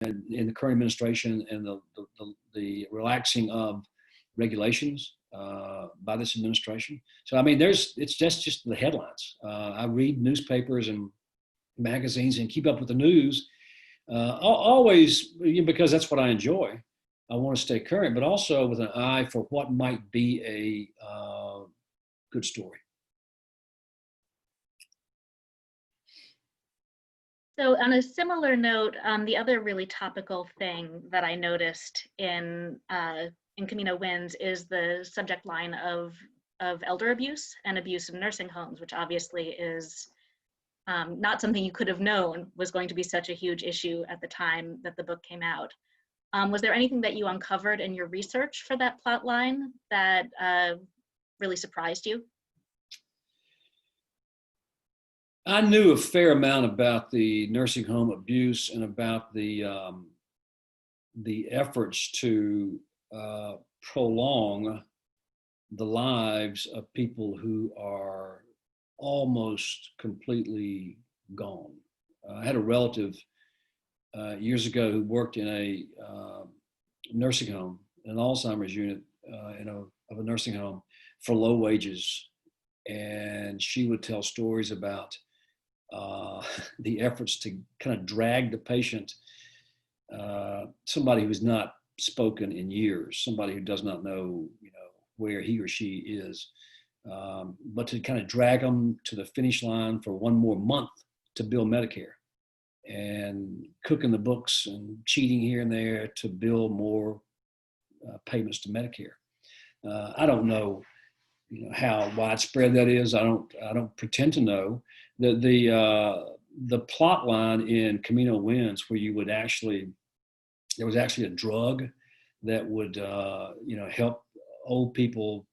in the current administration and the relaxing of regulations by this administration. So I mean, it's just the headlines. I read newspapers and magazines and keep up with the news. Always, because that's what I enjoy. I want to stay current, but also with an eye for what might be a good story. So on a similar note, the other really topical thing that I noticed in Camino Winds is the subject line of elder abuse and abuse in nursing homes, which obviously is not something you could have known was going to be such a huge issue at the time that the book came out. Was there anything that you uncovered in your research for that plot line that really surprised you? I knew a fair amount about the nursing home abuse and about the efforts to prolong the lives of people who are almost completely gone. I had a relative years ago who worked in a nursing home, an Alzheimer's unit of a nursing home for low wages. And she would tell stories about the efforts to kind of drag the patient, somebody who's not spoken in years, somebody who does not know, where he or she is, but to kind of drag them to the finish line for one more month to bill Medicare, and cooking the books and cheating here and there to bill more payments to Medicare. I don't know, how widespread that is. I don't pretend to know. The plot line in Camino Winds, where there was actually a drug that would help old people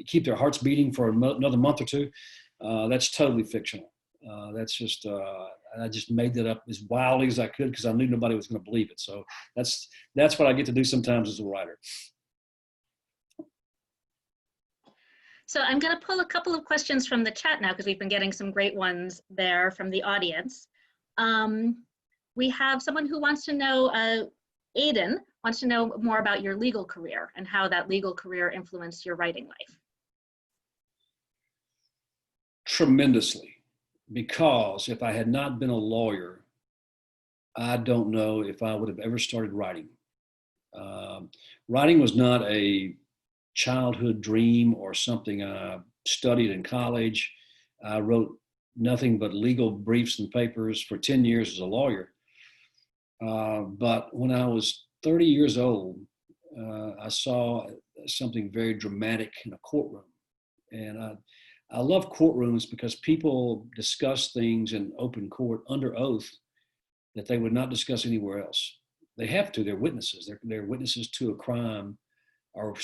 keep their hearts beating for another month or two. That's totally fictional. That's just I just made that up as wildly as I could because I knew nobody was going to believe it. So that's what I get to do sometimes as a writer. So I'm going to pull a couple of questions from the chat now because we've been getting some great ones there from the audience. We have someone who wants to know, Aiden wants to know more about your legal career and how that legal career influenced your writing life. Tremendously, because if I had not been a lawyer, I don't know if I would have ever started writing. Writing was not a childhood dream or something I studied in college. I wrote nothing but legal briefs and papers for 10 years as a lawyer. But when I was 30 years old, I saw something very dramatic in a courtroom. And I love courtrooms because people discuss things in open court under oath that they would not discuss anywhere else. They have to, they're witnesses. They're witnesses to a crime or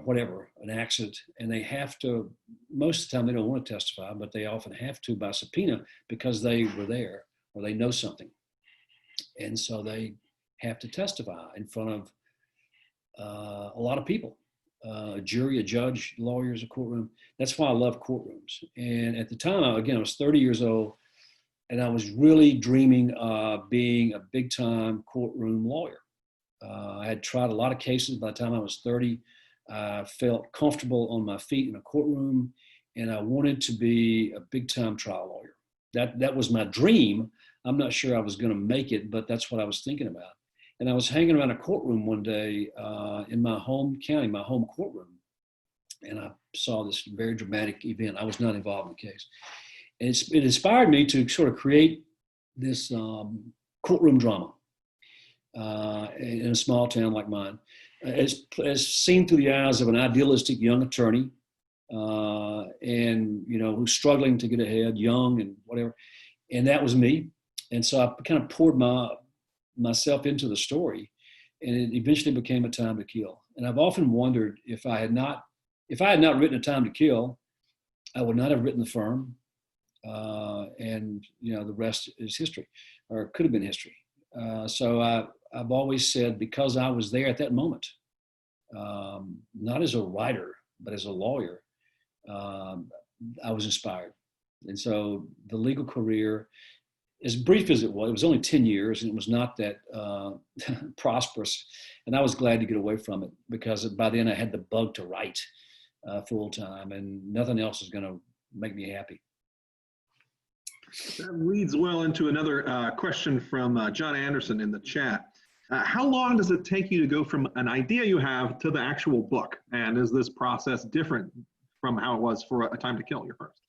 whatever, an accident, and they have to, most of the time they don't want to testify, but they often have to by subpoena because they were there or they know something. And so they have to testify in front of a lot of people, a jury, a judge, lawyers, a courtroom. That's why I love courtrooms. And at the time, again, I was 30 years old, and I was really dreaming of being a big time courtroom lawyer. I had tried a lot of cases. By the time I was 30, I felt comfortable on my feet in a courtroom, and I wanted to be a big time trial lawyer. That was my dream. I'm not sure I was going to make it, but that's what I was thinking about. And I was hanging around a courtroom one day in my home county, my home courtroom, and I saw this very dramatic event. I was not involved in the case. And it inspired me to sort of create this courtroom drama in a small town like mine, as seen through the eyes of an idealistic young attorney, and who's struggling to get ahead, young and whatever. And that was me. And so I kind of poured myself into the story, and it eventually became A Time to Kill. And I've often wondered if I had not written A Time to Kill, I would not have written The Firm, and the rest is history, or could have been history. So I've always said, because I was there at that moment, not as a writer but as a lawyer, I was inspired. And so the legal career, as brief as it was only 10 years, and it was not that prosperous. And I was glad to get away from it because by then I had the bug to write full time, and nothing else is going to make me happy. That leads well into another question from John Anderson in the chat. How long does it take you to go from an idea you have to the actual book? And is this process different from how it was for A Time to Kill, your first?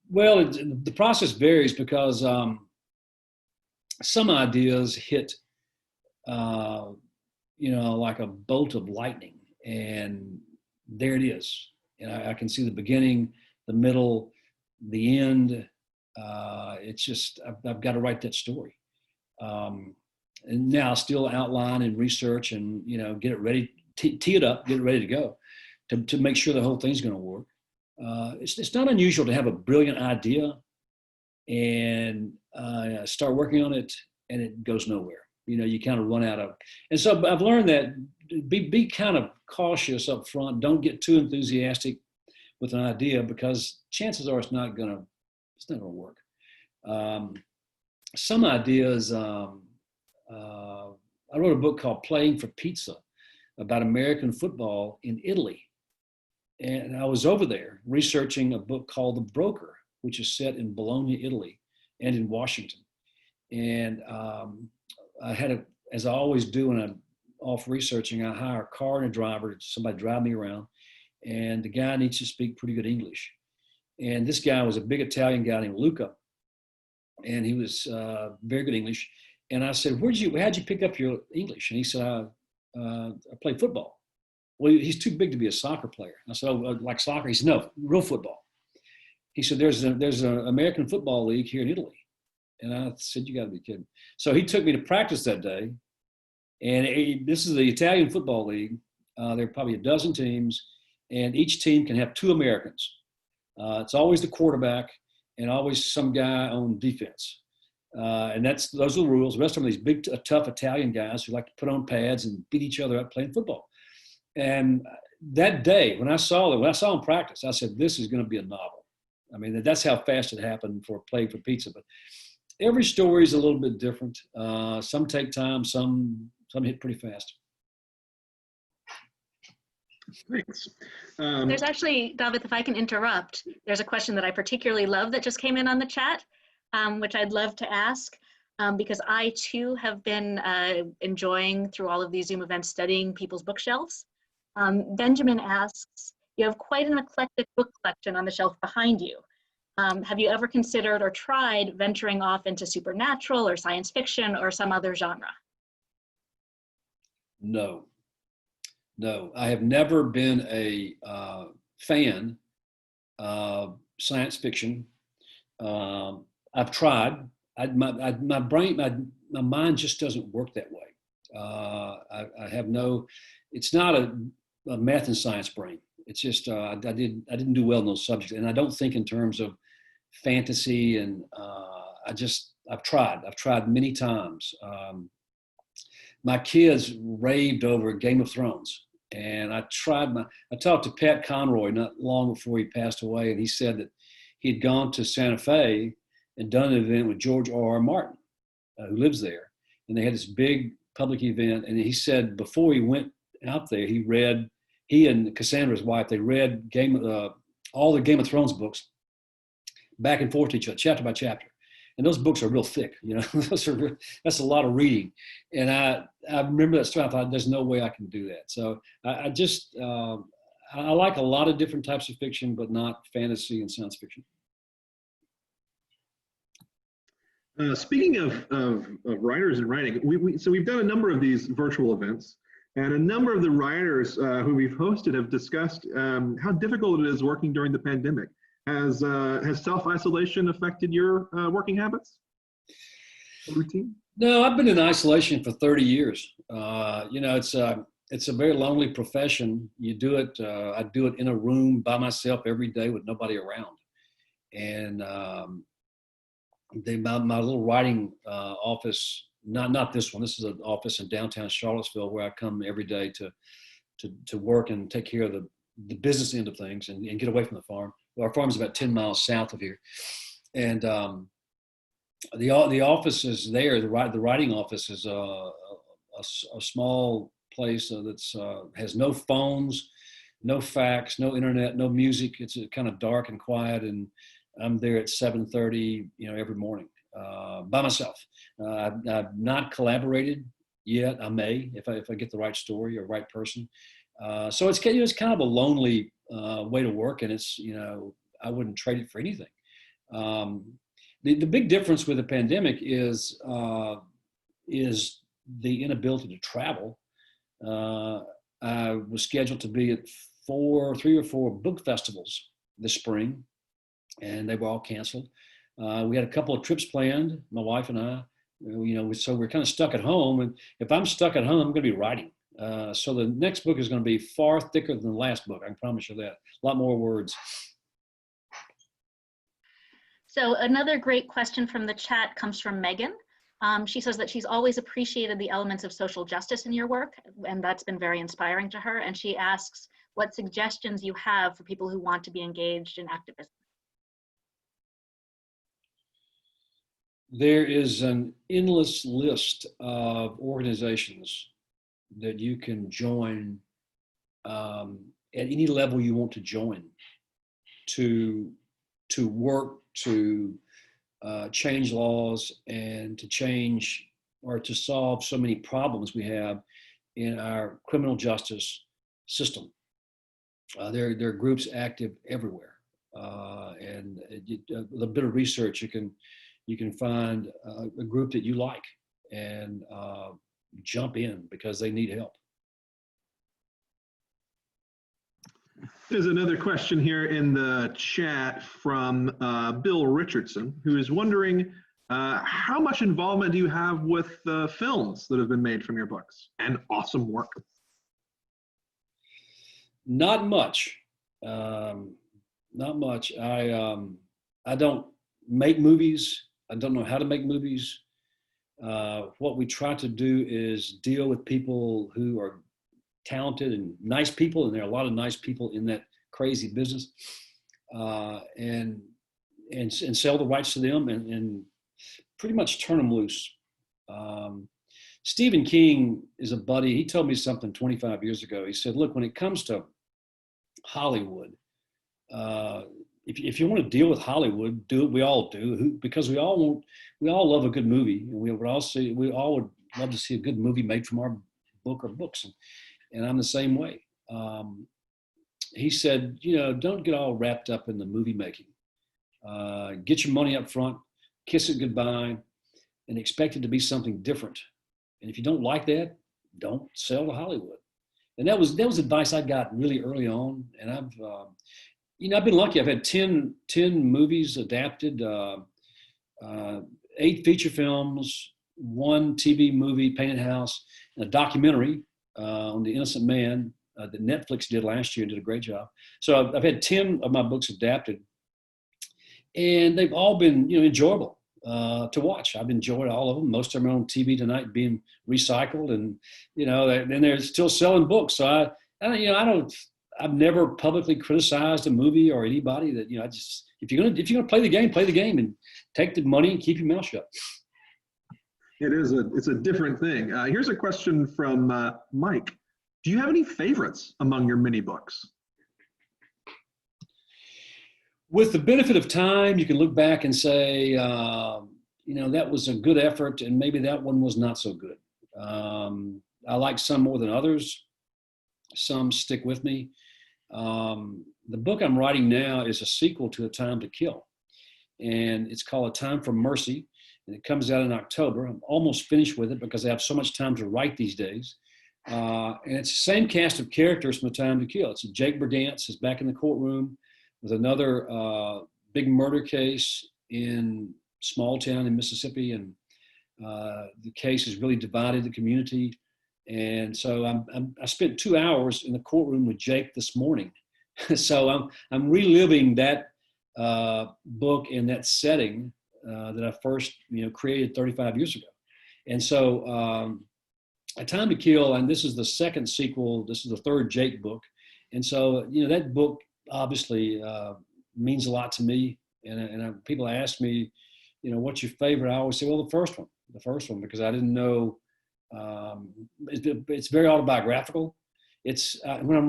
Well, the process varies because some ideas hit, like a bolt of lightning, and there it is. And I can see the beginning, the middle, the end. It's just I've got to write that story, and now still outline and research and get it ready, tee it up, get it ready to go, to make sure the whole thing's going to work. It's not unusual to have a brilliant idea and start working on it and it goes nowhere. You kind of run out of, and so I've learned that be kind of cautious up front. Don't get too enthusiastic with an idea because chances are it's not gonna work. Some ideas, I wrote a book called Playing for Pizza about American football in Italy. And I was over there researching a book called The Broker, which is set in Bologna, Italy, and in Washington. And I had as I always do when I'm off researching, I hire a car and a driver, somebody drive me around. And the guy needs to speak pretty good English. And this guy was a big Italian guy named Luca. And he was very good English. And I said, how'd you pick up your English? And he said, I played football. Well, he's too big to be a soccer player. I said, oh, like soccer? He said, no, real football. He said, there's an American football league here in Italy. And I said, you gotta be kidding. So he took me to practice that day. And this is the Italian football league. There are probably a dozen teams, and each team can have two Americans. It's always the quarterback and always some guy on defense. And those are the rules. The rest of them are these big, tough Italian guys who like to put on pads and beat each other up playing football. And that day, when I saw them practice, I said, this is going to be a novel. I mean, that's how fast it happened for Playing for Pizza. But every story is a little bit different. Some take time, some hit pretty fast. Thanks. There's actually, Dafydd, if I can interrupt, there's a question that I particularly love that just came in on the chat, which I'd love to ask, because I too have been enjoying through all of these Zoom events studying people's bookshelves. Benjamin asks, you have quite an eclectic book collection on the shelf behind you. Have you ever considered or tried venturing off into supernatural or science fiction or some other genre? No, I have never been a fan of science fiction. I've tried. My brain, my mind just doesn't work that way. I have no. It's not a math and science brain. It's just I didn't do well in those subjects, and I don't think in terms of fantasy. And I've tried many times. My kids raved over Game of Thrones, and I talked to Pat Conroy not long before he passed away, and he said that he had gone to Santa Fe and done an event with George R.R. Martin, who lives there, and they had this big public event. And he said before he went out there, he and Cassandra's wife, they read all the Game of Thrones books back and forth to each other, chapter by chapter. And those books are real thick, that's a lot of reading. And I remember that story. I thought, there's no way I can do that. So I like a lot of different types of fiction, but not fantasy and science fiction. Speaking of writers and writing, we've done a number of these virtual events, and a number of the writers who we've hosted have discussed how difficult it is working during the pandemic. Has self-isolation affected your working habits? Routine? No, I've been in isolation for 30 years. It's a very lonely profession. You do it. I do it in a room by myself every day with nobody around. And my little writing office, not this one. This is an office in downtown Charlottesville where I come every day to work and take care of the business end of things and get away from the farm. Our farm is about 10 miles south of here. And The office is there. The writing office is a small place that's has no phones, no fax, no internet, no music. It's kind of dark and quiet, and I'm there at 7:30, every morning by myself. I've not collaborated yet. I may if I get the right story or right person. So it's kind of a lonely way to work, and it's I wouldn't trade it for anything. Um, the big difference with the pandemic is the inability to travel. I was scheduled to be at 3 or 4 book festivals this spring, and they were all canceled. We had a couple of trips planned, my wife and I. So we're kind of stuck at home. And if I'm stuck at home, I'm going to be writing. So the next book is going to be far thicker than the last book. I can promise you that. A lot more words. So another great question from the chat comes from Megan. She says that she's always appreciated the elements of social justice in your work, and that's been very inspiring to her. And she asks what suggestions you have for people who want to be engaged in activism. There is an endless list of organizations that you can join at any level you want to join to work to change laws and to change or to solve so many problems we have in our criminal justice system. There are groups active everywhere, and with a bit of research, you can find a group that you like and jump in because they need help. There's another question here in the chat from Bill Richardson, who is wondering how much involvement do you have with the films that have been made from your books? And awesome work. Not much. Not much. I don't make movies. I don't know how to make movies. What we try to do is deal with people who are talented and nice people, and there are a lot of nice people in that crazy business, and sell the rights to them and pretty much turn them loose. Stephen King is a buddy. He told me something 25 years ago. He said, look, when it comes to Hollywood, if you want to deal with Hollywood, do it. We all do, because we all love a good movie, and we all would love to see a good movie made from our book or books, and I'm the same way. He said, don't get all wrapped up in the movie making. Get your money up front, kiss it goodbye, and expect it to be something different. And if you don't like that, don't sell to Hollywood. And that was advice I got really early on. And I've been lucky. I've had 10 movies adapted, 8 feature films, 1 TV movie, Painted House, and a documentary on the Innocent Man that Netflix did last year and did a great job. So I've had 10 of my books adapted, and they've all been enjoyable to watch. I've enjoyed all of them. Most of them are on TV tonight being recycled, and and they're still selling books. So I've never publicly criticized a movie or anybody. That I just if you're gonna play the game and take the money and keep your mouth shut. It's a different thing. Here's a question from Mike. Do you have any favorites among your mini books? With the benefit of time, you can look back and say, that was a good effort, and maybe that one was not so good. I like some more than others. Some stick with me. The book I'm writing now is a sequel to A Time to Kill, and it's called A Time for Mercy, and it comes out in October. I'm almost finished with it because I have so much time to write these days. And it's the same cast of characters from A Time to Kill. It's Jake Burdance is back in the courtroom with another big murder case in small town in Mississippi, and the case has really divided the community. And so I spent 2 hours in the courtroom with Jake this morning. So I'm reliving that book in that setting that I first created 35 years ago. And so A Time to Kill, and this is the second sequel. This is the third Jake book, and so that book obviously means a lot to me. And people ask me, what's your favorite? I always say, well, the first one, because I didn't know. It's very autobiographical. It's when I'm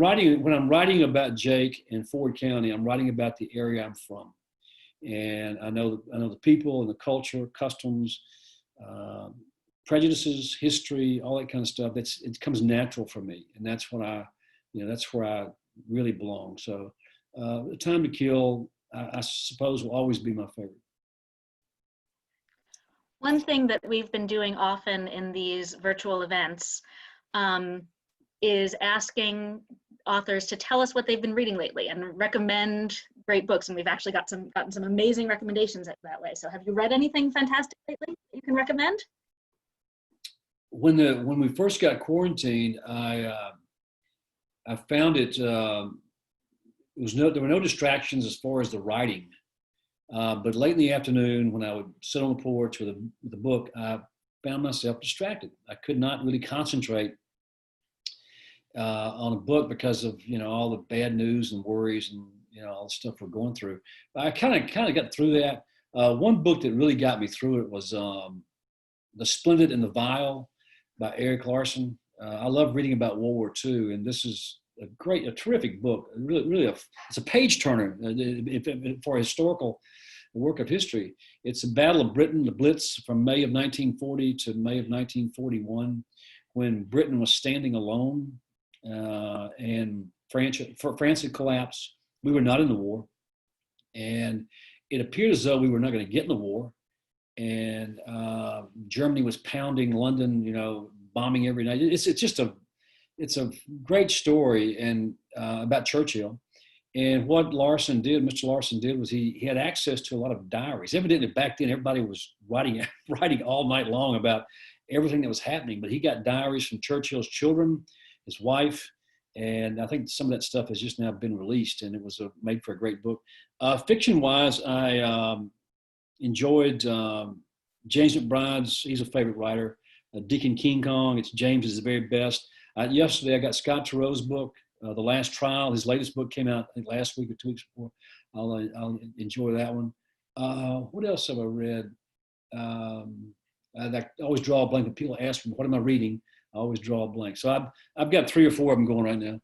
writing about Jake and Ford County, I'm writing about the area I'm from, and I know the people and the culture, customs, prejudices, history, all that kind of stuff. It comes natural for me, and that's what that's where I really belong. So, Time to Kill, I suppose, will always be my favorite. One thing that we've been doing often in these virtual events is asking authors to tell us what they've been reading lately and recommend great books. And we've actually gotten some amazing recommendations that way. So have you read anything fantastic lately that you can recommend? When we first got quarantined, I found it. There were no distractions as far as the writing. But late in the afternoon, when I would sit on the porch with a book, I found myself distracted. I could not really concentrate on a book because of all the bad news and worries and all the stuff we're going through. But I kind of got through that. One book that really got me through it was The Splendid and the Vile by Erik Larson. I love reading about World War II, and this is a terrific book. Really, it's a page turner for a historical work of history. It's the Battle of Britain, the Blitz, from May of 1940 to May of 1941, when Britain was standing alone and France had collapsed. We were not in the war, and it appeared as though we were not going to get in the war. And Germany was pounding London, bombing every night. It's a great story and about Churchill. And what Mr. Larson did was he had access to a lot of diaries. Evidently back then everybody was writing all night long about everything that was happening. But he got diaries from Churchill's children, his wife, and I think some of that stuff has just now been released, and it was made for a great book. Fiction-wise, I enjoyed James McBride's. He's a favorite writer. Deacon King Kong. It's James is the very best. Yesterday, I got Scott Turow's book, The Last Trial. His latest book came out, I think, last week or 2 weeks before. I'll enjoy that one. What else have I read? I always draw a blank when people ask me, what am I reading? I always draw a blank. So I've got 3 or 4 of them going right now.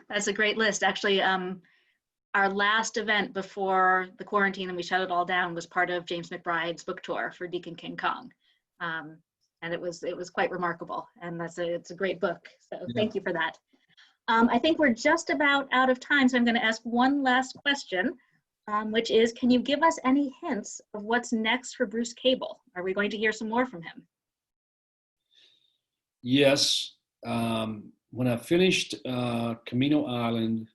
That's a great list. Actually, our last event before the quarantine and we shut it all down was part of James McBride's book tour for Deacon King Kong. And it was quite remarkable, and it's a great book. So Thank you for that. I think we're just about out of time, so I'm going to ask one last question, which is, can you give us any hints of what's next for Bruce Cable? Are we going to hear some more from him? Yes. When I finished Camino Island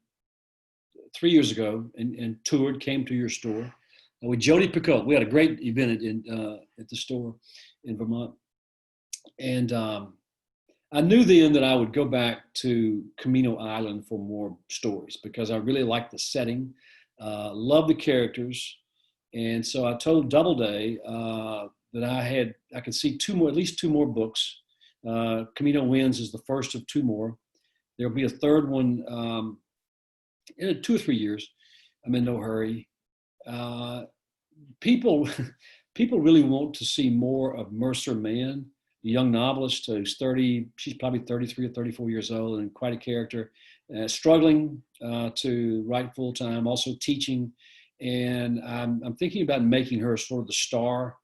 3 years ago and came to your store with Jody Picoult. We had a great event at the store in Vermont. And I knew then that I would go back to Camino Island for more stories because I really liked the setting, loved the characters. And so I told Doubleday that I could see at least 2 more books. Camino Winds is the first of 2 more. There'll be a third one in 2 or 3 years. I'm in no hurry. People really want to see more of Mercer Mann, a young novelist who's 30, she's probably 33 or 34 years old and quite a character, struggling to write full time, also teaching. And I'm thinking about making her sort of the star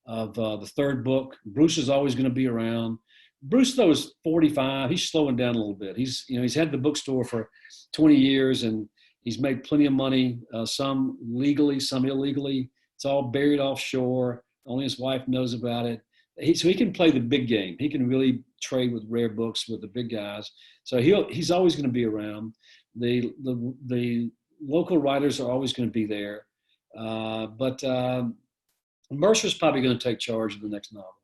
of the 3rd book. Bruce is always going to be around. Bruce, though, is 45. He's slowing down a little bit. He's had the bookstore for 20 years and he's made plenty of money, some legally, some illegally. It's all buried offshore. Only his wife knows about it. So he can play the big game. He can really trade with rare books with the big guys. So he's always going to be around. The local writers are always going to be there. But Mercer's probably going to take charge of the next novel.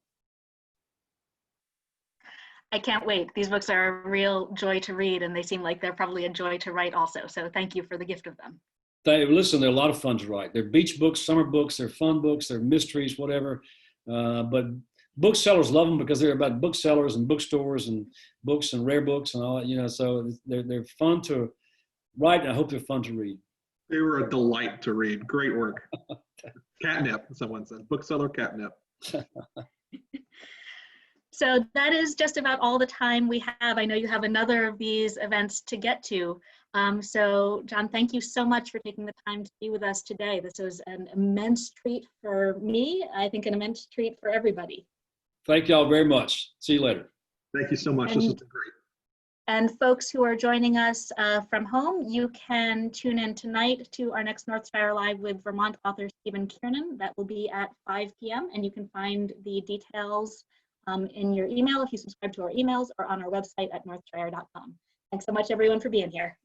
I can't wait. These books are a real joy to read, and they seem like they're probably a joy to write also. So thank you for the gift of them. Listen, they're a lot of fun to write. They're beach books, summer books, they're fun books, they're mysteries, whatever. But booksellers love them because they're about booksellers and bookstores and books and rare books and all that, so they're fun to write, and I hope they're fun to read. They were a delight to read. Great work. Catnip, someone said. Bookseller catnip. So that is just about all the time we have. I know you have another of these events to get to. So John, thank you so much for taking the time to be with us today. This was an immense treat for me. I think an immense treat for everybody. Thank y'all very much. See you later. Thank you so much. This has been great. And folks who are joining us from home, you can tune in tonight to our next Northshire Live with Vermont author Stephen Kiernan. That will be at 5 p.m. and you can find the details in your email if you subscribe to our emails or on our website at northshire.com. Thanks so much everyone for being here.